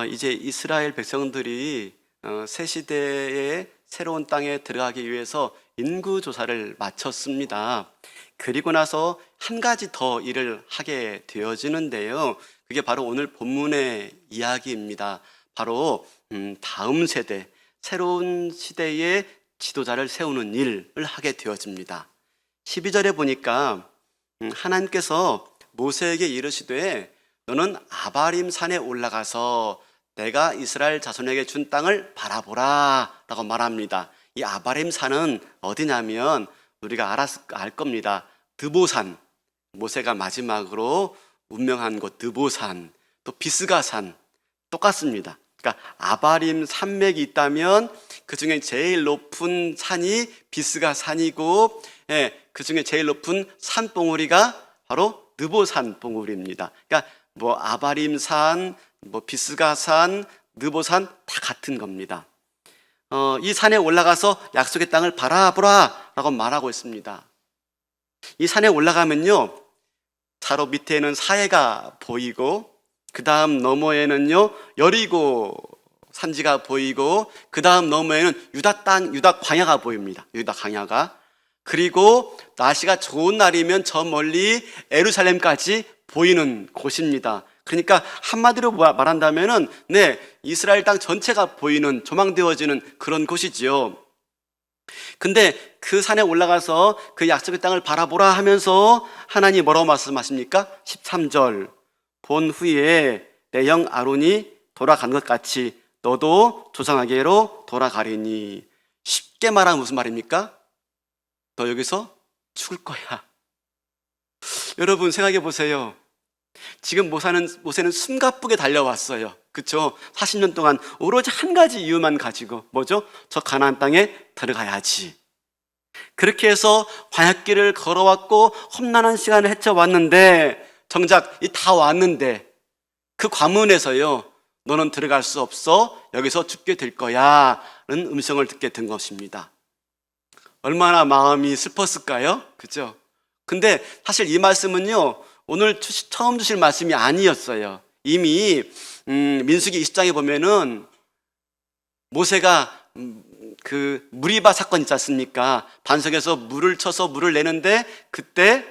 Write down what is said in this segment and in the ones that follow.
이제 이스라엘 백성들이 새 시대의 새로운 땅에 들어가기 위해서 인구 조사를 마쳤습니다. 그리고 나서 한 가지 더 일을 하게 되어지는데요. 그게 바로 오늘 본문의 이야기입니다. 바로 다음 세대, 새로운 시대의 지도자를 세우는 일을 하게 되어집니다. 12절에 보니까 하나님께서 모세에게 이르시되 너는 아바림 산에 올라가서 내가 이스라엘 자손에게 준 땅을 바라보라 라고 말합니다. 이 아바림 산은 어디냐면 우리가 알 겁니다. 드보산, 모세가 마지막으로 운명한 곳 드보산, 또 비스가산 똑같습니다. 그러니까 아바림 산맥이 있다면 그 중에 제일 높은 산이 비스가산이고, 그 중에 제일 높은 산봉우리가 바로 느보산 봉우리입니다. 그러니까 아바림산, 비스가산, 느보산 다 같은 겁니다. 이 산에 올라가서 약속의 땅을 바라보라 라고 말하고 있습니다. 이 산에 올라가면요, 바로 밑에는 사해가 보이고, 그 다음 너머에는요 여리고 산지가 보이고, 그 다음 너머에는 유다 광야가 보입니다. 유다 광야가. 그리고 날씨가 좋은 날이면 저 멀리 예루살렘까지 보이는 곳입니다. 그러니까 한마디로 말한다면은 이스라엘 땅 전체가 보이는, 조망되어지는 그런 곳이지요. 근데 그 산에 올라가서 그 약속의 땅을 바라보라 하면서 하나님이 뭐라고 말씀하십니까? 13절, 본 후에 내 형 아론이 돌아간 것 같이 너도 조상에게로 돌아가리니. 쉽게 말하면 무슨 말입니까? 너 여기서 죽을 거야. 여러분 생각해 보세요. 지금 모세는 숨가쁘게 달려왔어요. 그렇죠? 40년 동안 오로지 한 가지 이유만 가지고, 뭐죠? 저 가나안 땅에 들어가야지. 그렇게 해서 광야길을 걸어왔고 험난한 시간을 헤쳐왔는데, 정작 다 왔는데 그 관문에서요, 너는 들어갈 수 없어, 여기서 죽게 될 거야 라는 음성을 듣게 된 것입니다. 얼마나 마음이 슬펐을까요? 그죠? 근데 사실 이 말씀은요, 오늘 처음 주실 말씀이 아니었어요. 이미 민수기 20장에 보면은 모세가 그 무리바 사건 있지 않습니까? 반석에서 물을 쳐서 물을 내는데 그때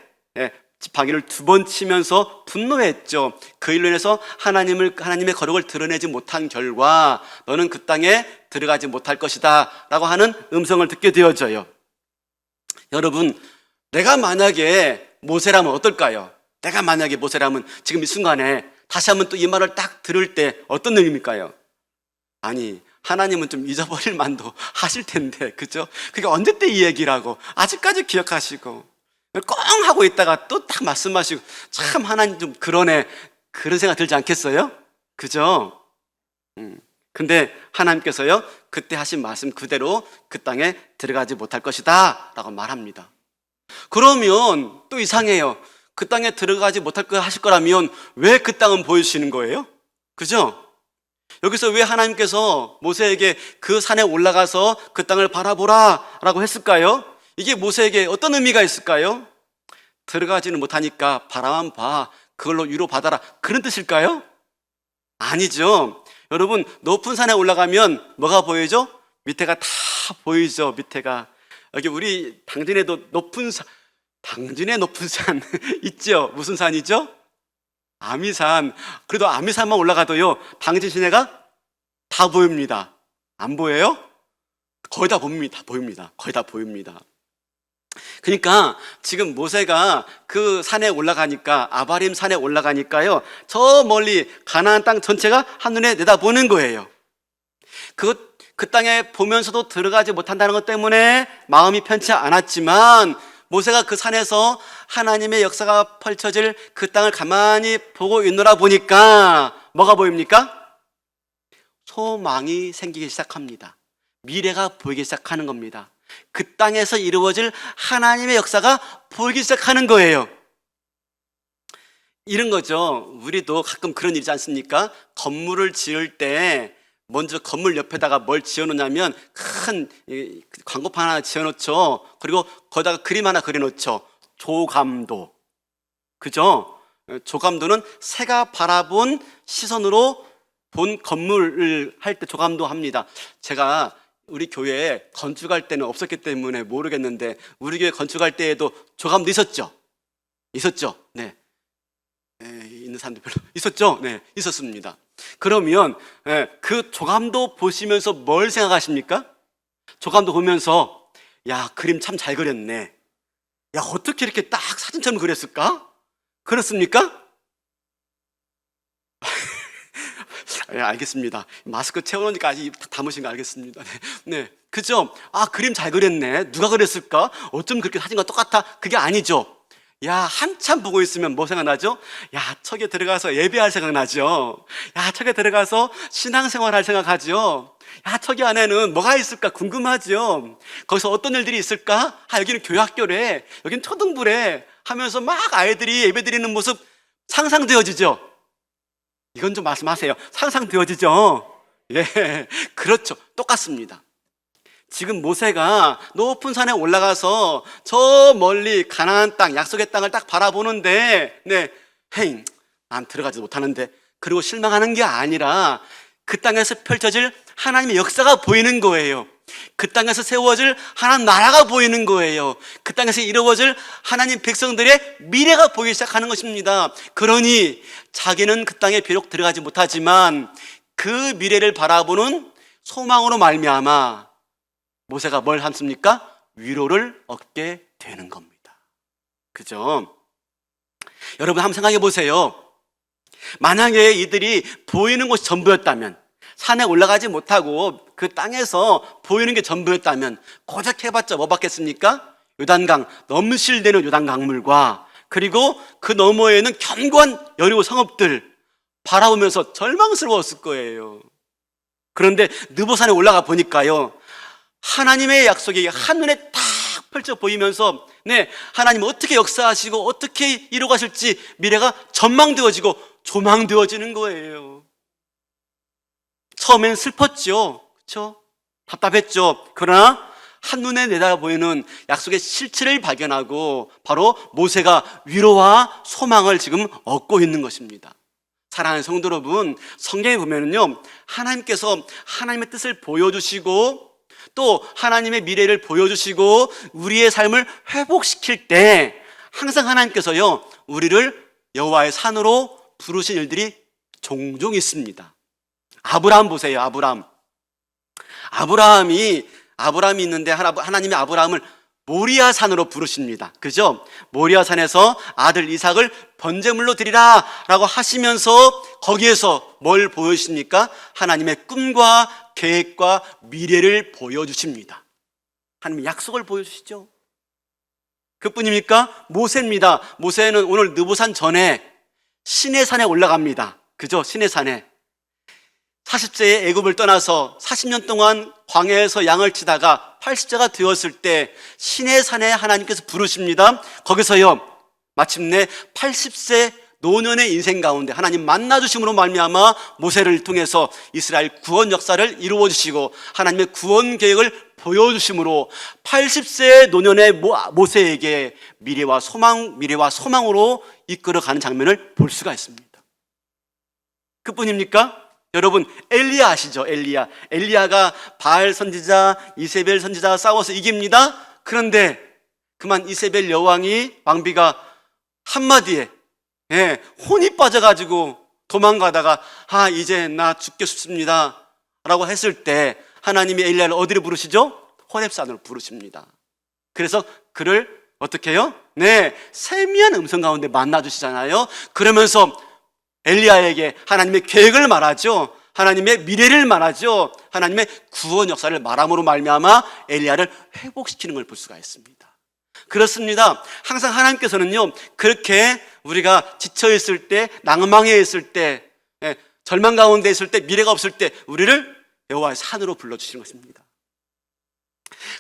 지팡이를 2번 치면서 분노했죠. 그 일로 인해서 하나님의 거룩을 드러내지 못한 결과 너는 그 땅에 들어가지 못할 것이다 라고 하는 음성을 듣게 되어져요. 여러분, 내가 만약에 모세라면 어떨까요? 내가 만약에 모세라면 지금 이 순간에 다시 한번 또 이 말을 딱 들을 때 어떤 느낌일까요? 아니, 하나님은 좀 잊어버릴 만도 하실 텐데, 그죠? 그게 언제 때 이 얘기라고 아직까지 기억하시고 꽁 하고 있다가 또 딱 말씀하시고, 참 하나님 좀 그러네, 그런 생각 들지 않겠어요? 그죠? 근데 하나님께서요, 그때 하신 말씀 그대로 그 땅에 들어가지 못할 것이다 라고 말합니다. 그러면 또 이상해요. 그 땅에 들어가지 못할 거 하실 거라면 왜 그 땅은 보여주시는 거예요? 그죠? 여기서 왜 하나님께서 모세에게 그 산에 올라가서 그 땅을 바라보라 라고 했을까요? 이게 모세에게 어떤 의미가 있을까요? 들어가지는 못하니까 바라만 봐, 그걸로 위로받아라, 그런 뜻일까요? 아니죠. 여러분, 높은 산에 올라가면 뭐가 보이죠? 밑에가 다 보이죠. 밑에가. 여기 우리 당진에도 당진의 높은 산 있죠? 무슨 산이죠? 아미산. 그래도 아미산만 올라가도요, 당진 시내가 다 보입니다. 안 보여요? 거의 다 보입니다. 거의 다 보입니다. 그러니까 지금 모세가 그 산에 올라가니까, 아바림 산에 올라가니까요, 저 멀리 가나안 땅 전체가 한눈에 내다보는 거예요. 그 땅에 보면서도 들어가지 못한다는 것 때문에 마음이 편치 않았지만, 모세가 그 산에서 하나님의 역사가 펼쳐질 그 땅을 가만히 보고 있노라 보니까 뭐가 보입니까? 소망이 생기기 시작합니다. 미래가 보이기 시작하는 겁니다. 그 땅에서 이루어질 하나님의 역사가 보이기 시작하는 거예요. 이런 거죠. 우리도 가끔 그런 일이지 않습니까? 건물을 지을 때 먼저 건물 옆에다가 뭘 지어놓냐면 큰 광고판 하나 지어놓죠. 그리고 거기다가 그림 하나 그려놓죠. 조감도. 그죠? 조감도는 새가 바라본 시선으로 본 건물을 할 때 조감도 합니다. 제가 우리 교회에 건축할 때는 없었기 때문에 모르겠는데 우리 교회 건축할 때에도 조감도 있었죠? 있었죠? 네. 있는 사람들 별로 있었죠? 네, 있었습니다. 그러면 그 조감도 보시면서 뭘 생각하십니까? 조감도 보면서 야, 그림 참 잘 그렸네. 야, 어떻게 이렇게 딱 사진처럼 그렸을까? 그렇습니까? 네, 알겠습니다. 마스크 채워놓으니까 아직 다 담으신 거 알겠습니다. 네, 그죠? 아, 그림 잘 그렸네. 누가 그렸을까? 어쩜 그렇게 사진과 똑같아? 그게 아니죠. 야, 한참 보고 있으면 뭐 생각나죠? 야, 저기 들어가서 예배할 생각나죠? 야, 저기 들어가서 신앙생활할 생각하죠? 야, 저기 안에는 뭐가 있을까 궁금하죠? 거기서 어떤 일들이 있을까? 아, 여기는 교학교래. 여기는 초등부래. 하면서 막 아이들이 예배 드리는 모습 상상되어지죠? 이건 좀 말씀하세요. 상상되어지죠? 예, 그렇죠. 똑같습니다. 지금 모세가 높은 산에 올라가서 저 멀리 가나안 땅, 약속의 땅을 딱 바라보는데, 네, 헤이, 난 들어가지 못하는데, 그리고 실망하는 게 아니라 그 땅에서 펼쳐질 하나님의 역사가 보이는 거예요. 그 땅에서 세워질 하나님 나라가 보이는 거예요. 그 땅에서 이루어질 하나님 백성들의 미래가 보이기 시작하는 것입니다. 그러니 자기는 그 땅에 비록 들어가지 못하지만 그 미래를 바라보는 소망으로 말미암아 모세가 뭘 함습니까? 위로를 얻게 되는 겁니다. 그죠? 여러분 한번 생각해 보세요. 만약에 이들이 보이는 것이 전부였다면, 산에 올라가지 못하고 그 땅에서 보이는 게 전부였다면 고작 해봤자 뭐 받겠습니까? 요단강, 넘실대는 요단 강물과 그리고 그 너머에는 견고한 여리고 성읍들 바라보면서 절망스러웠을 거예요. 그런데 느보산에 올라가 보니까요, 하나님의 약속이 한눈에 딱 펼쳐 보이면서 네, 하나님 어떻게 역사하시고 어떻게 이루어가실지 미래가 전망되어지고 조망되어지는 거예요. 처음엔 슬펐죠. 그렇죠? 답답했죠. 그러나 한눈에 내다보이는 약속의 실체를 발견하고 바로 모세가 위로와 소망을 지금 얻고 있는 것입니다. 사랑하는 성도 여러분, 성경에 보면은요, 하나님께서 하나님의 뜻을 보여주시고 또 하나님의 미래를 보여주시고 우리의 삶을 회복시킬 때 항상 하나님께서요, 우리를 여호와의 산으로 부르신 일들이 종종 있습니다. 아브라함 보세요. 아브라함이 있는데 하나님이 아브라함을 모리아 산으로 부르십니다. 그죠? 모리아 산에서 아들 이삭을 번제물로 드리라 라고 하시면서 거기에서 뭘 보여주십니까? 하나님의 꿈과 계획과 미래를 보여주십니다. 하나님의 약속을 보여주시죠. 그뿐입니까? 모세입니다. 모세는 오늘 느보산 전에 시내산에 올라갑니다. 그죠? 시내산에 40세에 애굽을 떠나서 40년 동안 광야에서 양을 치다가 80세가 되었을 때 시내산에 하나님께서 부르십니다. 거기서요, 마침내 80세 노년의 인생 가운데 하나님 만나주심으로 말미암아 모세를 통해서 이스라엘 구원 역사를 이루어주시고 하나님의 구원 계획을 보여주심으로 80세 노년의 모세에게 미래와 소망으로 이끌어가는 장면을 볼 수가 있습니다. 그뿐입니까? 여러분, 엘리야 아시죠? 엘리야가 바알 선지자, 이세벨 선지자 싸워서 이깁니다. 그런데 그만 이세벨 여왕이 왕비가 한마디에 혼이 빠져가지고 도망가다가 이제 나 죽게 싶습니다 라고 했을 때 하나님이 엘리야를 어디로 부르시죠? 호렙산으로 부르십니다. 그래서 그를 어떻게 해요? 네, 세미한 음성 가운데 만나주시잖아요. 그러면서 엘리야에게 하나님의 계획을 말하죠. 하나님의 미래를 말하죠. 하나님의 구원 역사를 말함으로 말미암아 엘리야를 회복시키는 걸 볼 수가 있습니다. 그렇습니다. 항상 하나님께서는요, 그렇게 우리가 지쳐있을 때, 낭망해 있을 때, 절망 가운데 있을 때, 미래가 없을 때 우리를 여호와의 산으로 불러주시는 것입니다.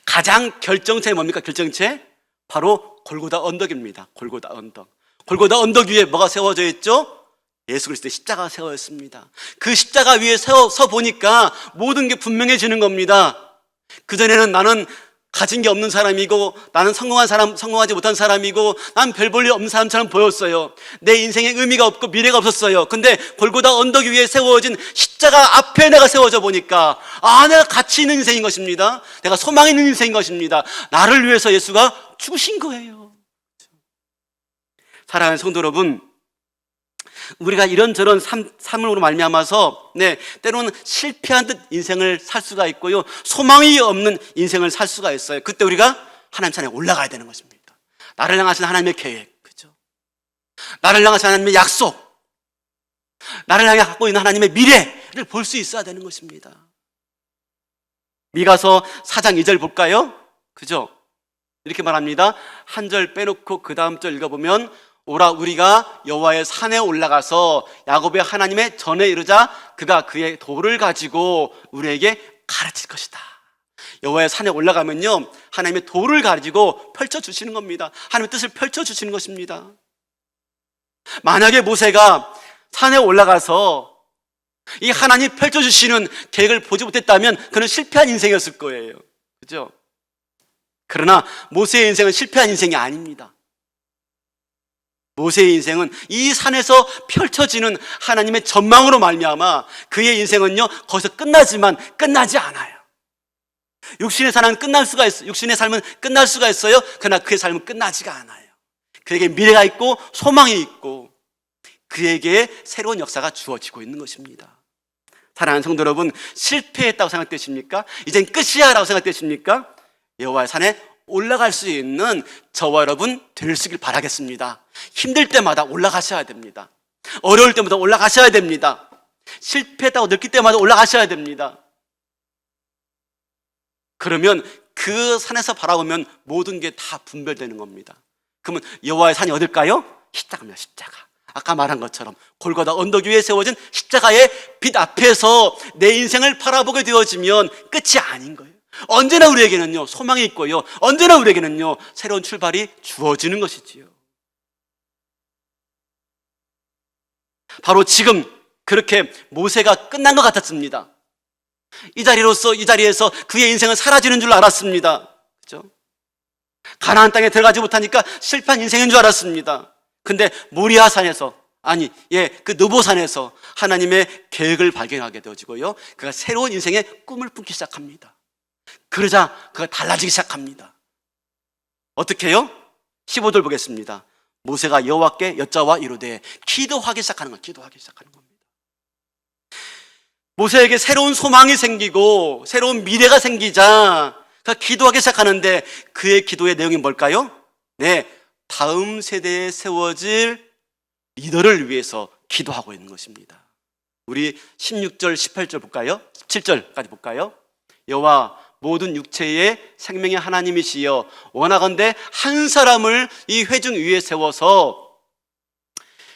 가장 결정체는 뭡니까? 결정체? 바로 골고다 언덕입니다. 골고다 언덕 위에 뭐가 세워져 있죠? 예수 그리스도의 십자가가 세워 있습니다. 그 십자가 위에 서 보니까 모든 게 분명해지는 겁니다. 그전에는 나는 가진 게 없는 사람이고, 나는 성공하지 못한 사람이고, 난 별 볼 일 없는 사람처럼 보였어요. 내 인생에 의미가 없고 미래가 없었어요. 근데 골고다 언덕 위에 세워진 십자가 앞에 내가 세워져 보니까, 내가 가치 있는 인생인 것입니다. 내가 소망 있는 인생인 것입니다. 나를 위해서 예수가 죽으신 거예요. 사랑하는 성도 여러분, 우리가 이런저런 삶으로 말미암아서 때로는 실패한 듯 인생을 살 수가 있고요, 소망이 없는 인생을 살 수가 있어요. 그때 우리가 하나님 찬에 올라가야 되는 것입니다. 나를 향하신 하나님의 계획, 그죠? 나를 향하신 하나님의 약속, 나를 향해 갖고 있는 하나님의 미래를 볼 수 있어야 되는 것입니다. 미가서 4장 2절 볼까요? 그죠? 이렇게 말합니다. 한 절 빼놓고 그 다음 절 읽어보면, 오라 우리가 여호와의 산에 올라가서 야곱의 하나님의 전에 이르자 그가 그의 돌을 가지고 우리에게 가르칠 것이다. 여호와의 산에 올라가면요, 하나님의 돌을 가지고 펼쳐주시는 겁니다. 하나님의 뜻을 펼쳐주시는 것입니다. 만약에 모세가 산에 올라가서 이 하나님이 펼쳐주시는 계획을 보지 못했다면 그는 실패한 인생이었을 거예요. 그죠? 그러나 모세의 인생은 실패한 인생이 아닙니다. 모세의 인생은 이 산에서 펼쳐지는 하나님의 전망으로 말미암아 그의 인생은요, 거기서 끝나지만 끝나지 않아요. 육신의 삶은 육신의 삶은 끝날 수가 있어요. 그러나 그의 삶은 끝나지가 않아요. 그에게 미래가 있고 소망이 있고 그에게 새로운 역사가 주어지고 있는 것입니다. 사랑하는 성도 여러분, 실패했다고 생각되십니까? 이젠 끝이야 라고 생각되십니까? 여호와의 산에 올라갈 수 있는 저와 여러분 되시길 바라겠습니다. 힘들 때마다 올라가셔야 됩니다. 어려울 때마다 올라가셔야 됩니다. 실패했다고 느낄 때마다 올라가셔야 됩니다. 그러면 그 산에서 바라보면 모든 게 다 분별되는 겁니다. 그러면 여호와의 산이 어딜까요? 십자가입니다. 십자가. 아까 말한 것처럼 골고다 언덕 위에 세워진 십자가의 빛 앞에서 내 인생을 바라보게 되어지면 끝이 아닌 거예요. 언제나 우리에게는요, 소망이 있고요, 언제나 우리에게는요, 새로운 출발이 주어지는 것이지요. 바로 지금 그렇게 모세가 끝난 것 같았습니다. 이 자리에서 그의 인생은 사라지는 줄 알았습니다. 그죠? 가나안 땅에 들어가지 못하니까 실패한 인생인 줄 알았습니다. 근데 모리아산에서, 그 느보산에서 하나님의 계획을 발견하게 되어지고요, 그가 새로운 인생의 꿈을 품기 시작합니다. 그러자 그가 달라지기 시작합니다. 어떻게 해요? 15절 보겠습니다. 모세가 여호와께 여짜와 이르되 기도하기 시작하는 겁니다. 모세에게 새로운 소망이 생기고 새로운 미래가 생기자 그가 기도하기 시작하는데 그의 기도의 내용이 뭘까요? 다음 세대에 세워질 리더를 위해서 기도하고 있는 것입니다. 우리 16절, 18절 볼까요? 17절까지 볼까요? 여호와 모든 육체의 생명의 하나님이시여 원하건대 한 사람을 이 회중 위에 세워서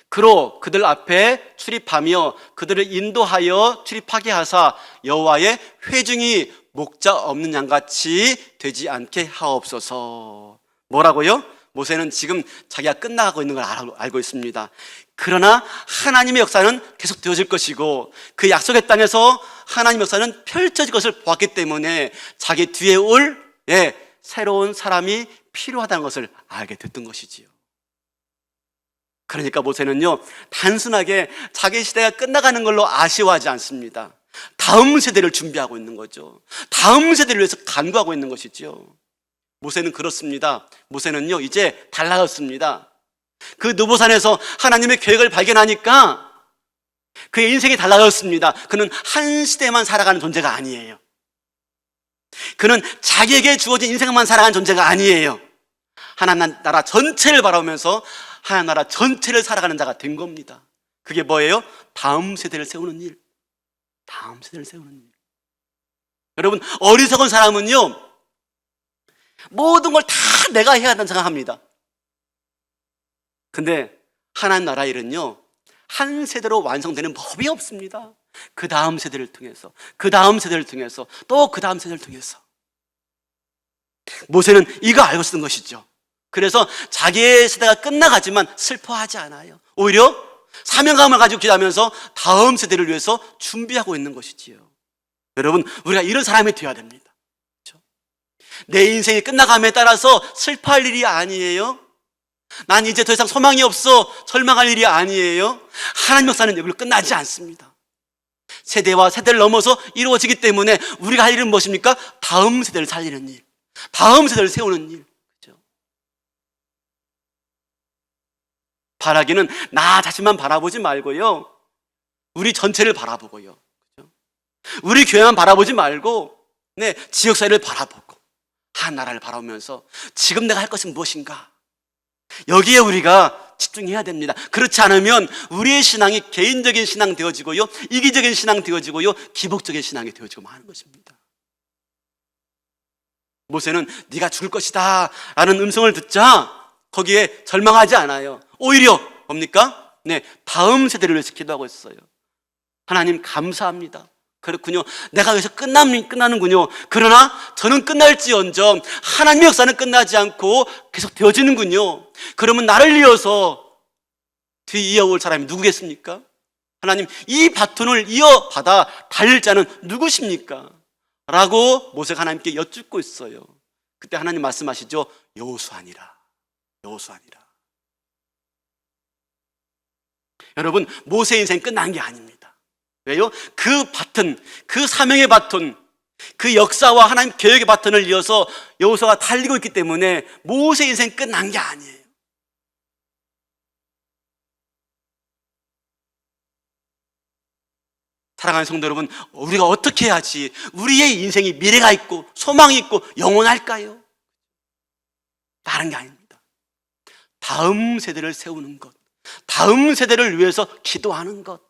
그로 그들 앞에 출입하며 그들을 인도하여 출입하게 하사 여호와의 회중이 목자 없는 양같이 되지 않게 하옵소서. 뭐라고요? 모세는 지금 자기가 끝나가고 있는 걸 알고 있습니다. 그러나 하나님의 역사는 계속 되어질 것이고 그 약속의 땅에서 하나님의 역사는 펼쳐질 것을 보았기 때문에 자기 뒤에 올 새로운 사람이 필요하다는 것을 알게 됐던 것이지요. 그러니까 모세는요, 단순하게 자기 시대가 끝나가는 걸로 아쉬워하지 않습니다. 다음 세대를 준비하고 있는 거죠. 다음 세대를 위해서 간구하고 있는 것이죠. 모세는 그렇습니다. 모세는요, 이제 달라졌습니다. 그 느보산에서 하나님의 계획을 발견하니까 그의 인생이 달라졌습니다. 그는 한 시대만 살아가는 존재가 아니에요. 그는 자기에게 주어진 인생만 살아가는 존재가 아니에요. 하나님 나라 전체를 바라보면서 하나님 나라 전체를 살아가는 자가 된 겁니다. 그게 뭐예요? 다음 세대를 세우는 일. 다음 세대를 세우는 일. 여러분, 어리석은 사람은요, 모든 걸 다 내가 해야 한다고 생각합니다. 근데 하나님 나라 일은요, 한 세대로 완성되는 법이 없습니다. 그 다음 세대를 통해서, 그 다음 세대를 통해서, 또 그 다음 세대를 통해서. 모세는 이거 알고 쓴 것이죠. 그래서 자기의 세대가 끝나가지만 슬퍼하지 않아요. 오히려 사명감을 가지고 기도하면서 다음 세대를 위해서 준비하고 있는 것이지요. 여러분, 우리가 이런 사람이 되어야 됩니다. 그렇죠? 내 인생이 끝나감에 따라서 슬퍼할 일이 아니에요. 난 이제 더 이상 소망이 없어 절망할 일이 아니에요. 하나님 역사는 여기로 끝나지 않습니다. 세대와 세대를 넘어서 이루어지기 때문에 우리가 할 일은 무엇입니까? 다음 세대를 살리는 일, 다음 세대를 세우는 일. 그렇죠? 바라기는 나 자신만 바라보지 말고요, 우리 전체를 바라보고요, 그렇죠? 우리 교회만 바라보지 말고 지역사회를 바라보고 한 나라를 바라보면서 지금 내가 할 것은 무엇인가, 여기에 우리가 집중해야 됩니다. 그렇지 않으면 우리의 신앙이 개인적인 신앙 되어지고요, 이기적인 신앙 되어지고요, 기복적인 신앙이 되어지고 마는 것입니다. 모세는 네가 죽을 것이다 라는 음성을 듣자 거기에 절망하지 않아요. 오히려 뭡니까? 다음 세대를 위해서 기도하고 있어요. 하나님 감사합니다. 그렇군요. 내가 여기서 끝나는군요. 그러나 저는 끝날지언정 하나님의 역사는 끝나지 않고 계속 되어지는군요. 그러면 나를 이어서 뒤 이어올 사람이 누구겠습니까? 하나님, 이 바톤을 이어받아 달릴 자는 누구십니까? 라고 모세가 하나님께 여쭙고 있어요. 그때 하나님 말씀하시죠. 여호수아니라. 여호수아니라. 여러분, 모세의 인생 끝난 게 아닙니다. 왜요? 그 바톤, 그 사명의 바톤, 그 역사와 하나님 계획의 바톤을 이어서 여호수아가 달리고 있기 때문에 모세의 인생 끝난 게 아니에요. 사랑하는 성도 여러분, 우리가 어떻게 해야지 우리의 인생이 미래가 있고 소망이 있고 영원할까요? 다른 게 아닙니다. 다음 세대를 세우는 것, 다음 세대를 위해서 기도하는 것.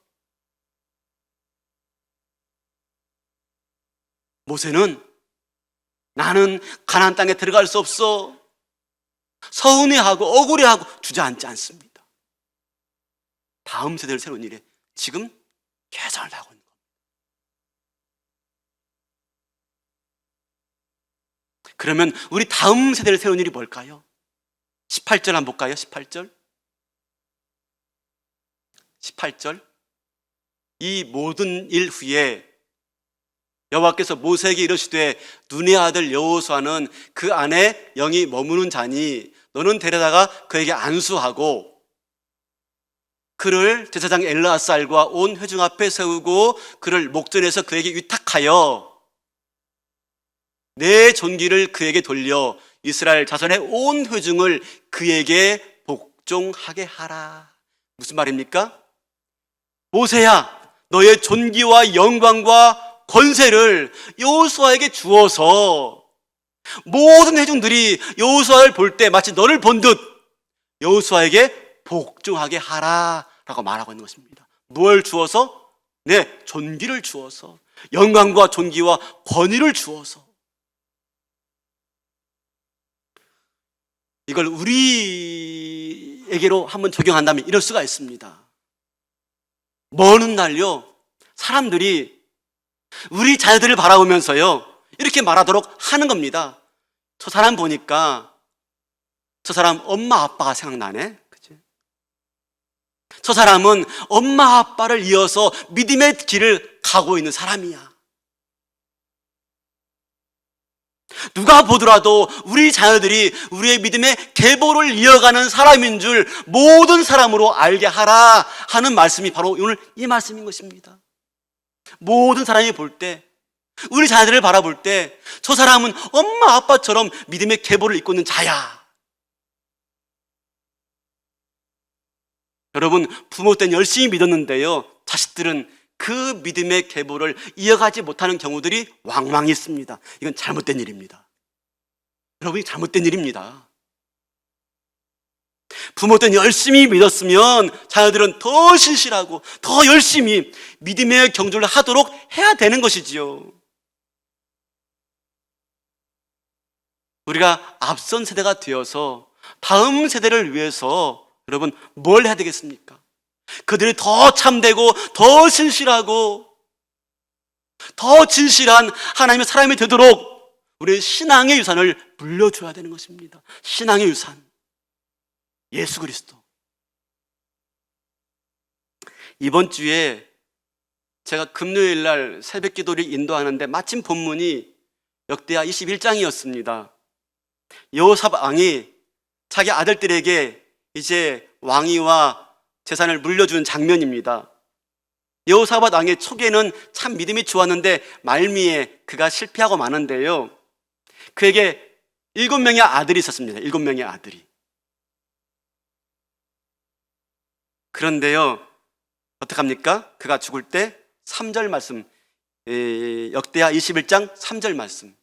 모세는 나는 가나안 땅에 들어갈 수 없어 서운해하고 억울해하고 주저앉지 않습니다. 다음 세대를 세우는 일에 지금 최선을 다하고 있는 겁니다. 그러면 우리 다음 세대를 세우는 일이 뭘까요? 18절 한번 볼까요? 18절. 이 모든 일 후에 여호와께서 모세에게 이르시되 눈의 아들 여호수아는 그 안에 영이 머무는 자니 너는 데려다가 그에게 안수하고 그를 제사장 엘르아살과 온 회중 앞에 세우고 그를 목전에서 그에게 위탁하여 내 존귀를 그에게 돌려 이스라엘 자손의 온 회중을 그에게 복종하게 하라. 무슨 말입니까? 모세야, 너의 존귀와 영광과 권세를 여호수아에게 주어서 모든 회중들이 여호수아를 볼 때 마치 너를 본 듯 여호수아에게 복종하게 하라라고 말하고 있는 것입니다. 뭘 주어서? 존귀를 주어서, 영광과 존귀와 권위를 주어서. 이걸 우리에게로 한번 적용한다면 이럴 수가 있습니다. 먼 훗날요, 사람들이 우리 자녀들을 바라보면서요 이렇게 말하도록 하는 겁니다. 저 사람 보니까 저 사람 엄마 아빠가 생각나네. 그치? 저 사람은 엄마 아빠를 이어서 믿음의 길을 가고 있는 사람이야. 누가 보더라도 우리 자녀들이 우리의 믿음의 계보를 이어가는 사람인 줄 모든 사람으로 알게 하라 하는 말씀이 바로 오늘 이 말씀인 것입니다. 모든 사람이 볼 때, 우리 자녀들을 바라볼 때 저 사람은 엄마 아빠처럼 믿음의 계보를 잇고 있는 자야. 여러분, 부모 때는 열심히 믿었는데요 자식들은 그 믿음의 계보를 이어가지 못하는 경우들이 왕왕 있습니다. 이건 잘못된 일입니다. 여러분이 잘못된 일입니다. 부모 때는 열심히 믿었으면 자녀들은 더 신실하고 더 열심히 믿음의 경주를 하도록 해야 되는 것이지요. 우리가 앞선 세대가 되어서 다음 세대를 위해서 여러분 뭘 해야 되겠습니까? 그들이 더 참되고 더 신실하고 더 진실한 하나님의 사람이 되도록 우리의 신앙의 유산을 물려줘야 되는 것입니다. 신앙의 유산, 예수 그리스도. 이번 주에 제가 금요일 날 새벽 기도를 인도하는데 마침 본문이 역대하 21장이었습니다. 여호사밧 왕이 자기 아들들에게 이제 왕위와 재산을 물려주는 장면입니다. 여호사밧 왕의 초기에는 참 믿음이 좋았는데 말미에 그가 실패하고 마는데요, 그에게 7명의 아들이 있었습니다. 7명의 아들이. 그런데요, 어떡합니까? 그가 죽을 때 3절 말씀, 역대하 21장 3절 말씀.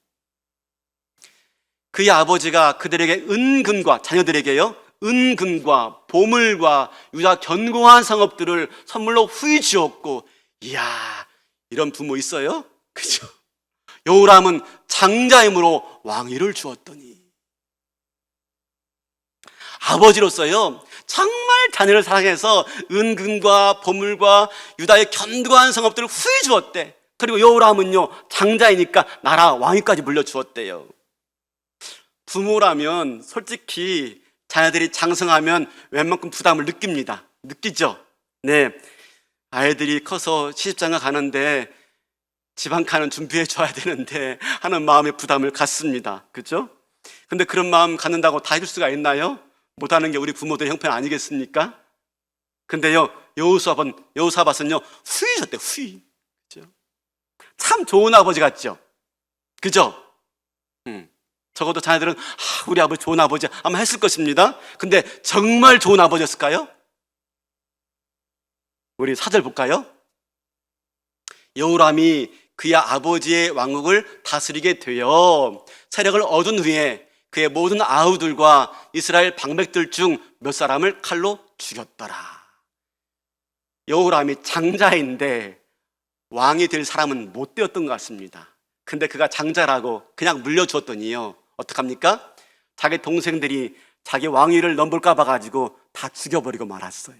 그의 아버지가 그들에게 은금과, 자녀들에게요, 은금과 보물과 유다 견고한 성읍들을 선물로 후히 주었고, 이야, 이런 부모 있어요? 그죠? 여호람은 장자임으로 왕위를 주었더니, 아버지로서요 정말 자녀를 사랑해서 은금과 보물과 유다의 견고한 성읍들을 후히 주었대. 그리고 여호람은요 장자이니까 나라 왕위까지 물려주었대요. 부모라면 솔직히 자녀들이 장성하면 웬만큼 부담을 느낍니다. 느끼죠? 네, 아이들이 커서 시집장가 가는데 지방카는 준비해 줘야 되는데 하는 마음의 부담을 갖습니다. 그죠? 근데 그런 마음 갖는다고 다 해줄 수가 있나요? 못하는 게 우리 부모들의 형편 아니겠습니까? 근데요, 여호사밧은요 후히 줬대, 후히. 그죠? 참 좋은 아버지 같죠? 그죠? 적어도 자녀들은 우리 아버지 좋은 아버지 아마 했을 것입니다. 근데 정말 좋은 아버지였을까요? 우리 4절 볼까요? 여호람이 그의 아버지의 왕국을 다스리게 되어 세력을 얻은 후에 그의 모든 아우들과 이스라엘 방백들 중 몇 사람을 칼로 죽였더라. 여호람이 장자인데 왕이 될 사람은 못 되었던 것 같습니다. 근데 그가 장자라고 그냥 물려주었더니요, 어떡합니까? 자기 동생들이 자기 왕위를 넘볼까 봐가지고 다 죽여버리고 말았어요.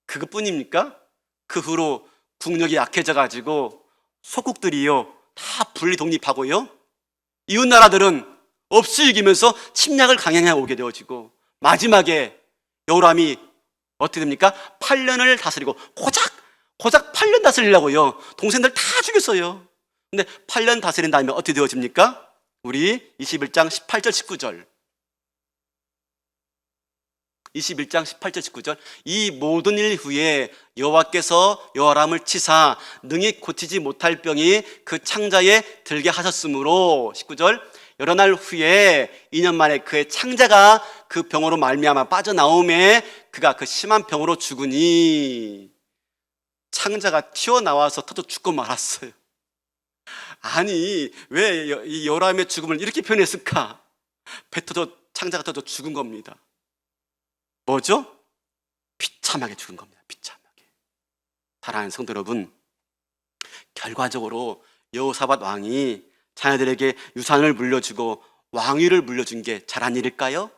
그것뿐입니까? 그 후로 국력이 약해져가지고 소국들이요 다 분리 독립하고요, 이웃나라들은 없이 이기면서 침략을 강행해 오게 되어지고, 마지막에 여호람이 어떻게 됩니까? 8년을 다스리고, 고작 8년 다스리려고요 동생들 다 죽였어요. 근데 8년 다스린 다음에 어떻게 되어집니까? 우리 21장 18절 19절 21장 18절 19절 이 모든 일 후에 여호와께서 여호람을 치사 능히 고치지 못할 병이 그 창자에 들게 하셨으므로, 19절 여러 날 후에 2년 만에 그의 창자가 그 병으로 말미암아 빠져나오매 그가 그 심한 병으로 죽으니, 창자가 튀어나와서 터져 죽고 말았어요. 아니, 왜 이 여호람의 죽음을 이렇게 표현했을까? 배 터져, 창자가 터져 죽은 겁니다. 뭐죠? 비참하게 죽은 겁니다. 비참하게. 사랑하는 성도 여러분, 결과적으로 여호사밧 왕이 자녀들에게 유산을 물려주고 왕위를 물려준 게 잘한 일일까요?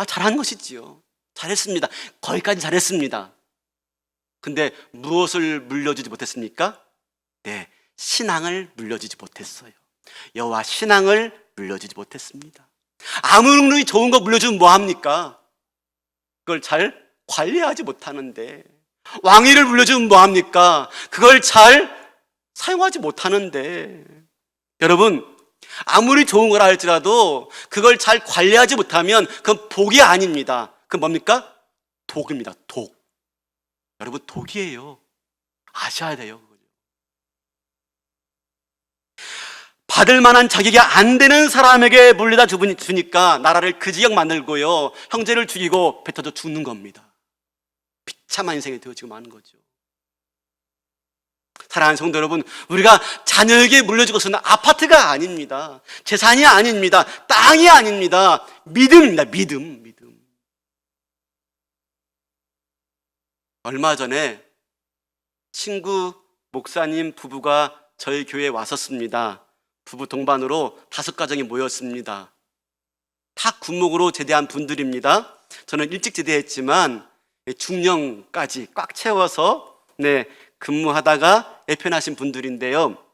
잘한 것이지요. 잘했습니다. 거기까지 잘했습니다. 근데 무엇을 물려주지 못했습니까? 네, 신앙을 물려주지 못했어요. 여호와 신앙을 물려주지 못했습니다. 아무리 좋은 거 물려주면 뭐합니까? 그걸 잘 관리하지 못하는데. 왕위를 물려주면 뭐합니까? 그걸 잘 사용하지 못하는데. 여러분, 아무리 좋은 거라 할지라도 그걸 잘 관리하지 못하면 그건 복이 아닙니다. 그건 뭡니까? 독입니다. 독. 여러분, 독이에요. 아셔야 돼요. 받을 만한 자격이 안 되는 사람에게 물려다 주니까 나라를 그지경 만들고요, 형제를 죽이고 배 터져 죽는 겁니다. 비참한 인생이 되어지고 마는 거죠. 사랑하는 성도 여러분, 우리가 자녀에게 물려주고 있는 아파트가 아닙니다. 재산이 아닙니다. 땅이 아닙니다. 믿음입니다. 믿음. 얼마 전에 친구 목사님 부부가 저희 교회에 왔었습니다. 부부 동반으로 5가정이 모였습니다. 다 군목으로 제대한 분들입니다. 저는 일찍 제대했지만 중령까지 꽉 채워서 근무하다가 애편하신 분들인데요.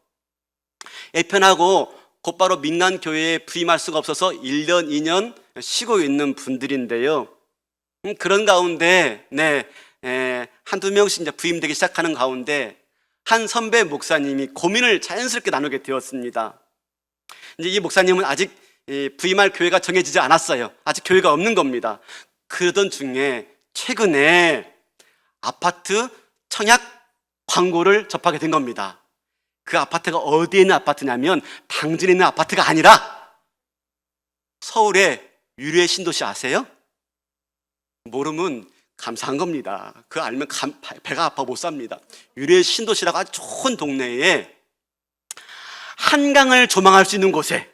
애편하고 곧바로 민간교회에 부임할 수가 없어서 1년, 2년 쉬고 있는 분들인데요. 그런 가운데 한두 명씩 이제 부임되기 시작하는 가운데 한 선배 목사님이 고민을 자연스럽게 나누게 되었습니다. 이제 이 목사님은 아직 부임할 교회가 정해지지 않았어요. 아직 교회가 없는 겁니다. 그러던 중에 최근에 아파트 청약 광고를 접하게 된 겁니다. 그 아파트가 어디에 있는 아파트냐면 당진에 있는 아파트가 아니라 서울의 유래 신도시 아세요? 모르면 감사한 겁니다. 그거 알면 배가 아파 못 삽니다. 유래 신도시라고 아주 좋은 동네에 한강을 조망할 수 있는 곳에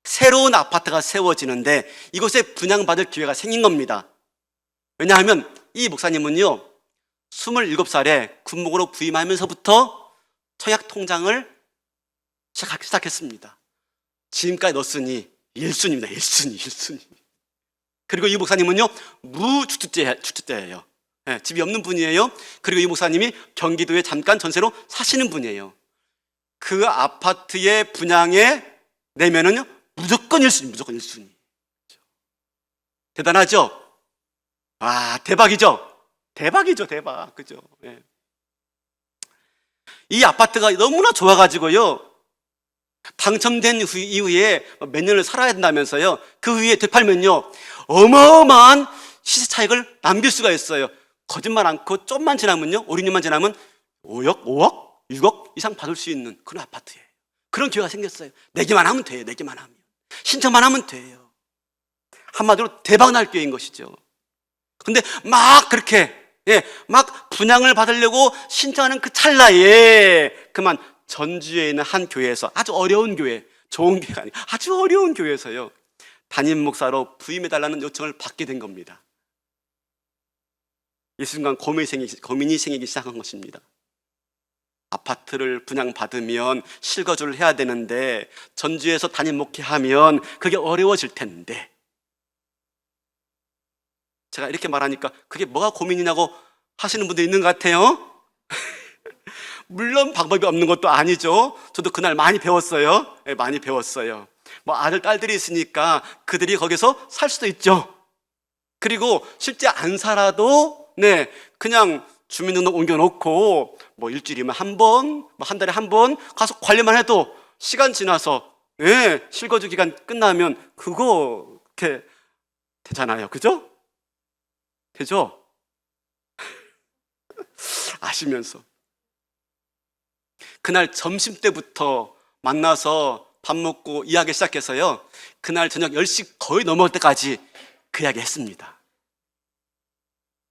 새로운 아파트가 세워지는데 이곳에 분양받을 기회가 생긴 겁니다. 왜냐하면 이 목사님은요 27살에 군목으로 부임하면서부터 청약 통장을 시작했습니다. 지금까지 넣었으니 1순위입니다. 1순위. 그리고 이 목사님은요 무주택자예요. 네, 집이 없는 분이에요. 그리고 이 목사님이 경기도에 잠깐 전세로 사시는 분이에요. 그 아파트의 분양에 내면은요 무조건 1순위. 대단하죠? 아, 대박이죠? 대박. 그죠? 네. 이 아파트가 너무나 좋아가지고요. 당첨된 이후에 몇 년을 살아야 된다면서요. 그 후에 되팔면요. 어마어마한 시세 차익을 남길 수가 있어요. 거짓말 않고 좀만 지나면요. 5, 6년만 지나면 5억, 6억 이상 받을 수 있는 그런 아파트예요. 그런 기회가 생겼어요. 내기만 하면 돼요. 내기만 하면. 신청만 하면 돼요. 한마디로 대박 날 기회인 것이죠. 근데 막 그렇게 막 분양을 받으려고 신청하는 그 찰나에 그만 전주에 있는 한 교회에서 아주 어려운 교회, 좋은 교회가 아니고 아주 어려운 교회에서요 담임 목사로 부임해달라는 요청을 받게 된 겁니다. 이 순간 고민이 생기기 시작한 것입니다. 아파트를 분양받으면 실거주를 해야 되는데 전주에서 담임 목회하면 그게 어려워질 텐데 제가 이렇게 말하니까 그게 뭐가 고민이냐고 하시는 분도 있는 것 같아요. 물론 방법이 없는 것도 아니죠. 저도 그날 많이 배웠어요. 많이 배웠어요. 뭐 아들, 딸들이 있으니까 그들이 거기서 살 수도 있죠. 그리고 실제 안 살아도 그냥 주민등록 옮겨놓고 뭐 일주일이면 한 번, 뭐 한 달에 한 번 가서 관리만 해도 시간 지나서 실거주 기간 끝나면 그거 이렇게 되잖아요. 그죠? 되죠? 아시면서 그날 점심때부터 만나서 밥 먹고 이야기 시작해서요 그날 저녁 10시 거의 넘어올 때까지 그 이야기 했습니다.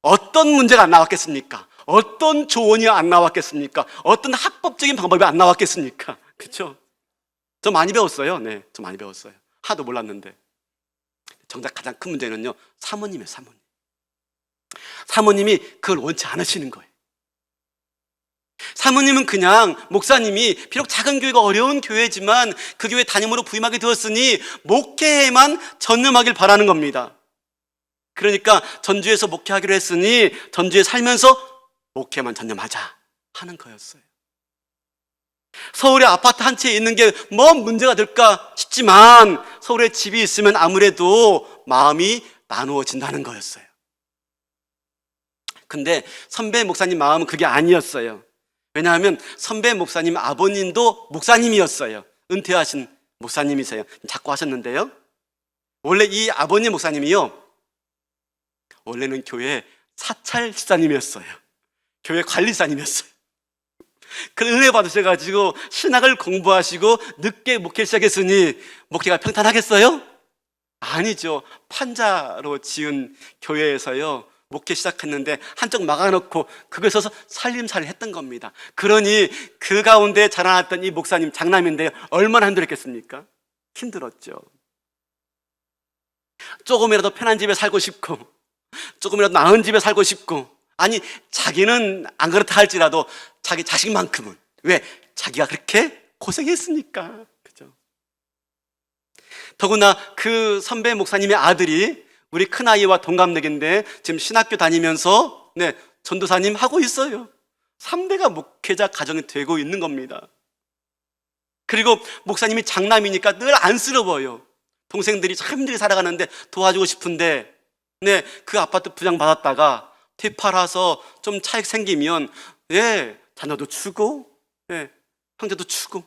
어떤 문제가 안 나왔겠습니까? 어떤 조언이 안 나왔겠습니까? 어떤 합법적인 방법이 안 나왔겠습니까? 그렇죠? 저 많이 배웠어요. 네, 저 많이 배웠어요. 하도 몰랐는데 정작 가장 큰 문제는요 사모님이에요. 사모님이 그걸 원치 않으시는 거예요. 사모님은 그냥 목사님이 비록 작은 교회가 어려운 교회지만 그 교회 담임으로 부임하게 되었으니 목회에만 전념하길 바라는 겁니다. 그러니까 전주에서 목회하기로 했으니 전주에 살면서 목회만 전념하자 하는 거였어요. 서울에 아파트 한 채에 있는 게 뭐 문제가 될까 싶지만 서울에 집이 있으면 아무래도 마음이 나누어진다는 거였어요. 근데 선배 목사님 마음은 그게 아니었어요. 왜냐하면 선배 목사님 아버님도 목사님이었어요. 은퇴하신 목사님이세요. 자꾸 하셨는데요 원래 이 아버님 목사님이요 원래는 교회 사찰 집사님이었어요. 교회 관리사님이었어요. 그 은혜 받으셔가지고 신학을 공부하시고 늦게 목회 시작했으니 목회가 평탄하겠어요? 아니죠. 판자로 지은 교회에서요 목회 시작했는데 한쪽 막아놓고 그걸 써서 살림살이를 했던 겁니다. 그러니 그 가운데 자라났던 이 목사님 장남인데 얼마나 힘들었겠습니까? 힘들었죠. 조금이라도 편한 집에 살고 싶고 조금이라도 나은 집에 살고 싶고 아니 자기는 안 그렇다 할지라도 자기 자식만큼은 왜? 자기가 그렇게 고생했으니까. 그죠? 더구나 그 선배 목사님의 아들이 우리 큰아이와 동갑내기인데 지금 신학교 다니면서 전도사님 하고 있어요. 3대가 목회자 가정이 되고 있는 겁니다. 그리고 목사님이 장남이니까 늘 안쓰러워요. 동생들이 참 힘들게 살아가는데 도와주고 싶은데 그 아파트 분양받았다가 되팔아서 좀 차익 생기면 자녀도 주고 예, 형제도 추고.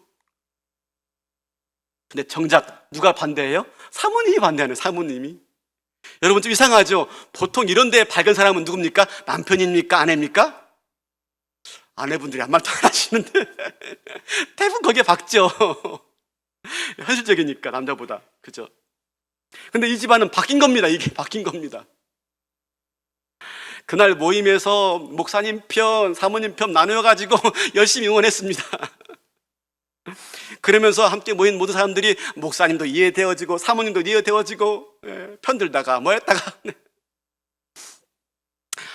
근데 정작 누가 반대해요? 사모님이 반대하는, 사모님이. 여러분 좀 이상하죠? 보통 이런 데 밝은 사람은 누굽니까? 남편입니까? 아내입니까? 아내분들이 아무 말도 안 하시는데 대부분 거기에 박죠. 현실적이니까 남자보다. 그죠? 근데 이 집안은 바뀐 겁니다. 이게 바뀐 겁니다. 그날 모임에서 목사님 편, 사모님 편 나누어가지고 열심히 응원했습니다. 그러면서 함께 모인 모든 사람들이 목사님도 이해되어지고 사모님도 이해되어지고 편들다가 뭐 했다가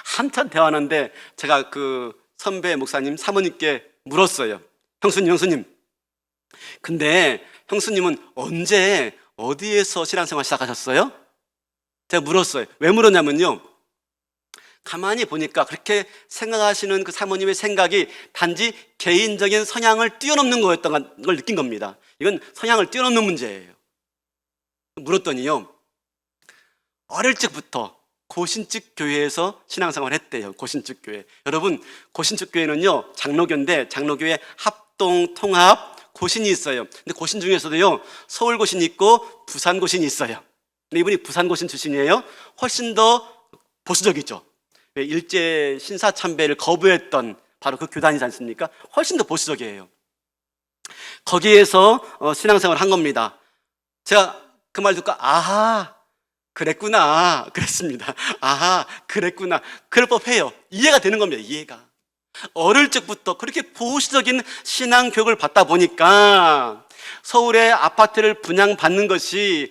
한참 대화하는데 제가 그 선배 목사님 사모님께 물었어요. 형수님, 근데 형수님은 언제 어디에서 신앙생활 시작하셨어요? 제가 물었어요. 왜 물었냐면요, 가만히 보니까 그렇게 생각하시는 그 사모님의 생각이 단지 개인적인 성향을 뛰어넘는 거였던 걸 느낀 겁니다. 이건 성향을 뛰어넘는 문제예요. 물었더니요, 어릴 적부터 고신축 교회에서 신앙생활을 했대요. 고신축 교회. 여러분, 고신축 교회는요, 장로교인데 장로교회 합동 통합 고신이 있어요. 근데 고신 중에서도요, 서울 고신이 있고 부산 고신이 있어요. 근데 이분이 부산 고신 출신이에요. 훨씬 더 보수적이죠. 일제 신사 참배를 거부했던 바로 그 교단이지 않습니까? 훨씬 더 보수적이에요. 거기에서 신앙생활을 한 겁니다. 제가 그 말 듣고 아하, 그랬구나 그랬습니다. 아하, 그랬구나. 그럴 법해요. 이해가 되는 겁니다. 이해가. 어릴 적부터 그렇게 보수적인 신앙 교육을 받다 보니까 서울의 아파트를 분양받는 것이,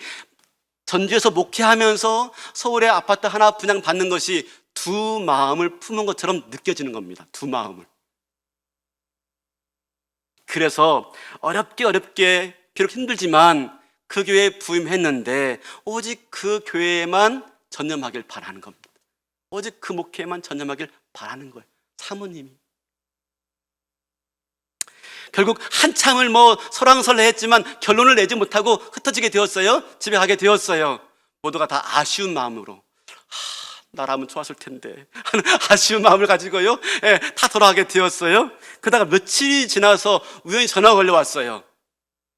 전주에서 목회하면서 서울의 아파트 하나 분양받는 것이 두 마음을 품은 것처럼 느껴지는 겁니다. 두 마음을. 그래서 어렵게 비록 힘들지만 그 교회에 부임했는데 오직 그 교회에만 전념하길 바라는 겁니다. 오직 그 목회에만 전념하길 바라는 거예요. 사모님이. 결국 한참을 설왕설래했지만 결론을 내지 못하고 흩어지게 되었어요. 집에 가게 되었어요. 모두가 다 아쉬운 마음으로, 나라면 좋았을 텐데 하는 아쉬운 마음을 가지고요, 다 돌아가게 되었어요. 그러다가 며칠이 지나서 우연히 전화가 걸려왔어요.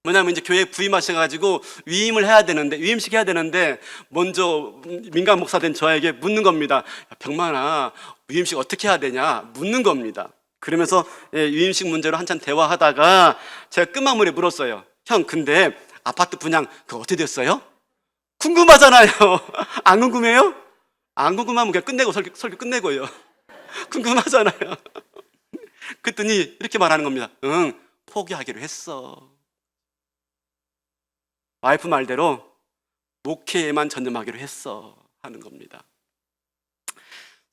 뭐냐면 이제 교회에 부임하셔가지고 위임식 해야 되는데 먼저 민간 목사 된 저에게 묻는 겁니다. 병만아, 위임식 어떻게 해야 되냐 묻는 겁니다. 그러면서 위임식 문제로 한참 대화하다가 제가 끝마무리에 물었어요. 형, 근데 아파트 분양 그거 어떻게 됐어요? 궁금하잖아요. 안 궁금해요? 안 궁금하면 그냥 끝내고 설교 끝내고요. 궁금하잖아요. 그랬더니 이렇게 말하는 겁니다. 응, 포기하기로 했어. 와이프 말대로 목회에만 전념하기로 했어 하는 겁니다.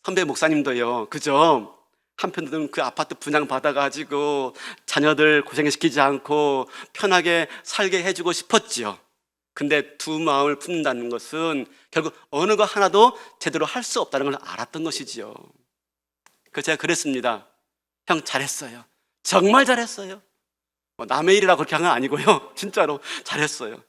선배 목사님도요, 그죠? 한편으로는 그 아파트 분양 받아가지고 자녀들 고생시키지 않고 편하게 살게 해주고 싶었지요. 근데 두 마음을 품는다는 것은 결국 어느 거 하나도 제대로 할 수 없다는 걸 알았던 것이지요. 그래서 제가 그랬습니다. 형, 잘했어요. 정말 잘했어요. 남의 일이라고 그렇게 한 건 아니고요. 진짜로 잘했어요.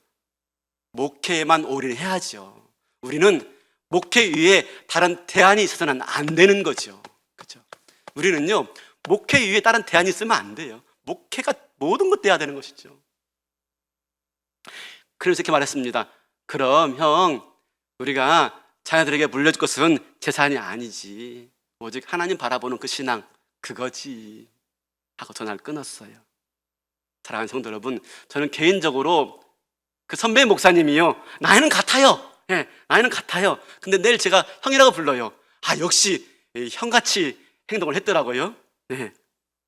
목회에만 올인해야죠. 우리는 목회 위에 다른 대안이 있어서는 안 되는 거죠. 그렇죠? 우리는요, 목회 위에 다른 대안이 있으면 안 돼요. 목회가 모든 것 돼야 되는 것이죠. 그래서 이렇게 말했습니다. 그럼 형, 우리가 자녀들에게 물려줄 것은 재산이 아니지, 오직 하나님 바라보는 그 신앙, 그거지 하고 전화를 끊었어요. 사랑하는 성도 여러분, 저는 개인적으로 그 선배 목사님이요, 나이는 같아요. 나이는 같아요. 근데 내일 제가 형이라고 불러요. 역시 형같이 행동을 했더라고요.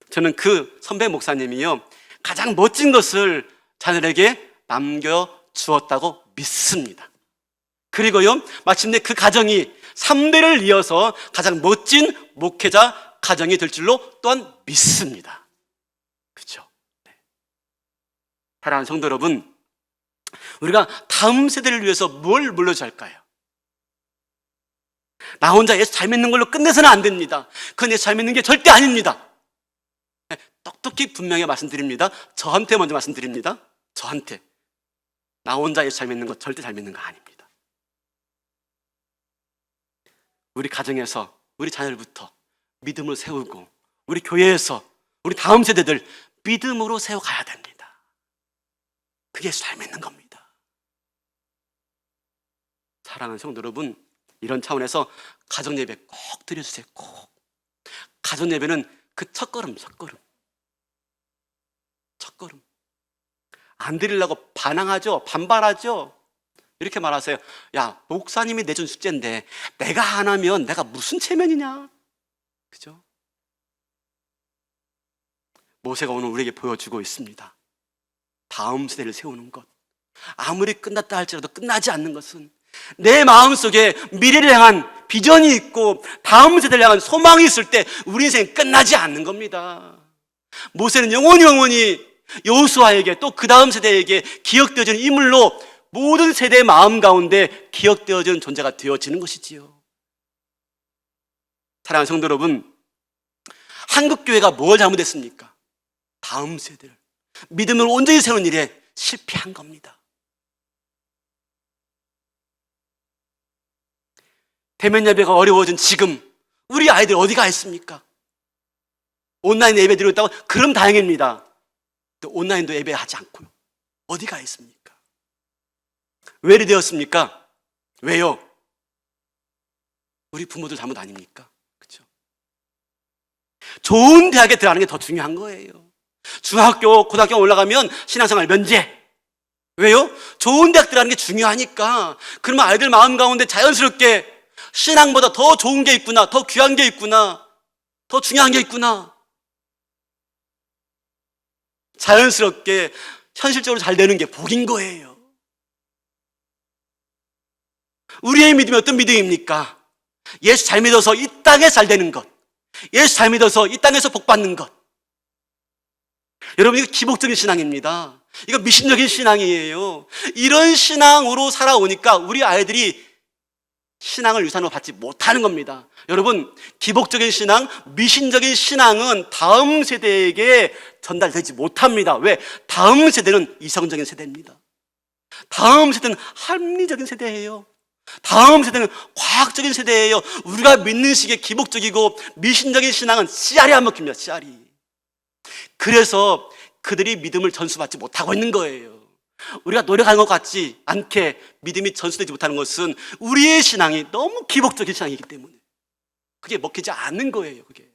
저는 그 선배 목사님이요, 가장 멋진 것을 자녀에게 남겨주었다고 믿습니다. 그리고요, 마침내 그 가정이 3대를 이어서 가장 멋진 목회자 가정이 될 줄로 또한 믿습니다. 그렇죠? 사랑하는 성도 여러분, 우리가 다음 세대를 위해서 뭘 물려줘야 할까요? 나 혼자 예수 잘 믿는 걸로 끝내서는 안 됩니다. 그건 예수 잘 믿는 게 절대 아닙니다. 똑똑히 분명히 말씀드립니다. 저한테 먼저 말씀드립니다. 저한테. 나 혼자 예수 잘 믿는 거 절대 잘 믿는 거 아닙니다. 우리 가정에서, 우리 자녀들부터 믿음을 세우고, 우리 교회에서 우리 다음 세대들 믿음으로 세워가야 됩니다. 그게 삶 있는 겁니다. 사랑하는 성도 여러분, 이런 차원에서 가정예배 꼭 드려주세요. 꼭. 가정예배는 그 첫걸음. 안 드리려고 반항하죠. 반발하죠. 이렇게 말하세요. 야, 목사님이 내준 숙제인데 내가 안 하면 내가 무슨 체면이냐. 그죠? 모세가 오늘 우리에게 보여주고 있습니다. 다음 세대를 세우는 것. 아무리 끝났다 할지라도 끝나지 않는 것은 내 마음속에 미래를 향한 비전이 있고 다음 세대를 향한 소망이 있을 때 우리 인생이 끝나지 않는 겁니다. 모세는 영원히 여호수아에게 또 그 다음 세대에게 기억되어지는 인물로 모든 세대의 마음 가운데 기억되어지는 존재가 되어지는 것이지요. 사랑하는 성도 여러분, 한국교회가 뭘 잘못했습니까? 다음 세대를 믿음을 온전히 세우는 일에 실패한 겁니다. 대면 예배가 어려워진 지금 우리 아이들 어디 가 있습니까? 온라인 예배 드리고 있다고? 그럼 다행입니다. 온라인도 예배하지 않고요. 어디 가 있습니까? 왜 이리 되었습니까? 왜요? 우리 부모들 잘못 아닙니까? 그렇죠? 좋은 대학에 들어가는 게 더 중요한 거예요. 중학교, 고등학교 올라가면 신앙생활 면제. 왜요? 좋은 대학 들어가는 게 중요하니까. 그러면 아이들 마음 가운데 자연스럽게 신앙보다 더 좋은 게 있구나, 더 귀한 게 있구나, 더 중요한 게 있구나. 자연스럽게 현실적으로 잘 되는 게 복인 거예요. 우리의 믿음이 어떤 믿음입니까? 예수 잘 믿어서 이 땅에 잘 되는 것, 예수 잘 믿어서 이 땅에서 복 받는 것. 여러분, 이거 기복적인 신앙입니다. 이거 미신적인 신앙이에요. 이런 신앙으로 살아오니까 우리 아이들이 신앙을 유산으로 받지 못하는 겁니다. 여러분, 기복적인 신앙, 미신적인 신앙은 다음 세대에게 전달되지 못합니다. 왜? 다음 세대는 이성적인 세대입니다. 다음 세대는 합리적인 세대예요. 다음 세대는 과학적인 세대예요. 우리가 믿는 식의 기복적이고 미신적인 신앙은 씨알이 안 먹힙니다. 씨알이. 그래서 그들이 믿음을 전수받지 못하고 있는 거예요. 우리가 노력하는 것 같지 않게 믿음이 전수되지 못하는 것은 우리의 신앙이 너무 기복적인 신앙이기 때문에 그게 먹히지 않는 거예요. 그게.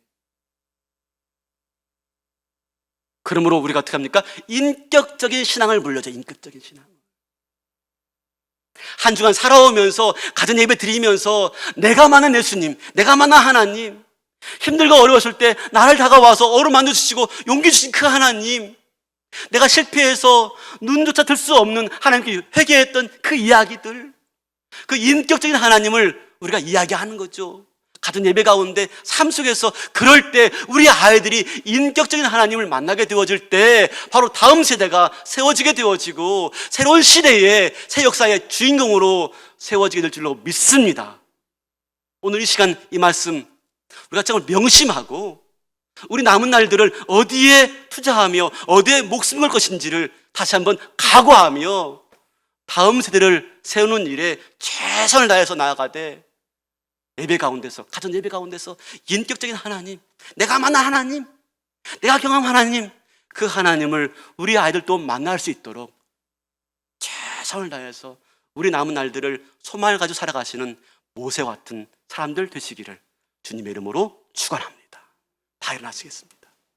그러므로 우리가 어떻게 합니까? 인격적인 신앙을 물려줘. 인격적인 신앙. 한 주간 살아오면서 가정 예배 드리면서 내가 만난 예수님, 내가 만난 하나님, 힘들고 어려웠을 때 나를 다가와서 어루만져 주시고 용기 주신 그 하나님, 내가 실패해서 눈조차 들 수 없는 하나님께 회개했던 그 이야기들, 그 인격적인 하나님을 우리가 이야기하는 거죠. 가정 예배 가운데 삶 속에서 그럴 때 우리 아이들이 인격적인 하나님을 만나게 되어질 때 바로 다음 세대가 세워지게 되어지고 새로운 시대의 새 역사의 주인공으로 세워지게 될 줄로 믿습니다. 오늘 이 시간 이 말씀 우리가 정말 명심하고 우리 남은 날들을 어디에 투자하며 어디에 목숨 걸 것인지를 다시 한번 각오하며 다음 세대를 세우는 일에 최선을 다해서 나아가되 예배 가운데서, 가정 예배 가운데서 인격적인 하나님, 내가 만난 하나님, 내가 경험한 하나님, 그 하나님을 우리 아이들도 만날 수 있도록 최선을 다해서 우리 남은 날들을 소망을 가지고 살아가시는 모세 같은 사람들 되시기를 주님의 이름으로 축원합니다. 다 일어나시겠습니다.